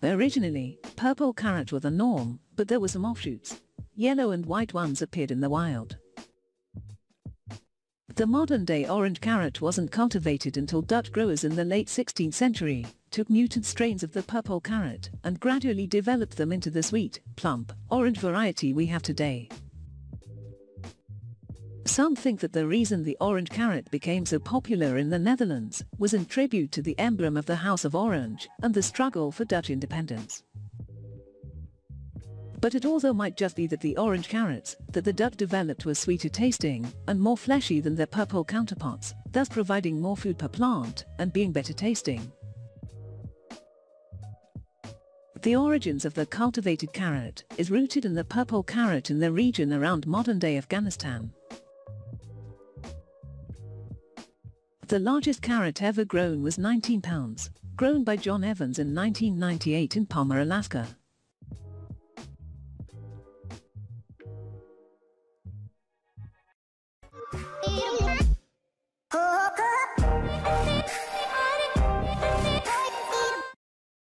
Originally, purple carrot were the norm, but there were some offshoots. Yellow and white ones appeared in the wild. The modern-day orange carrot wasn't cultivated until Dutch growers in the late 16th century took mutant strains of the purple carrot and gradually developed them into the sweet, plump, orange variety we have today. Some think that the reason the orange carrot became so popular in the Netherlands was in tribute to the emblem of the House of Orange and the struggle for Dutch independence. But it also might just be that the orange carrots that the Dutch developed were sweeter tasting and more fleshy than their purple counterparts, thus providing more food per plant and being better tasting. The origins of the cultivated carrot is rooted in the purple carrot in the region around modern-day Afghanistan. The largest carrot ever grown was 19 pounds, grown by John Evans in 1998 in Palmer, Alaska.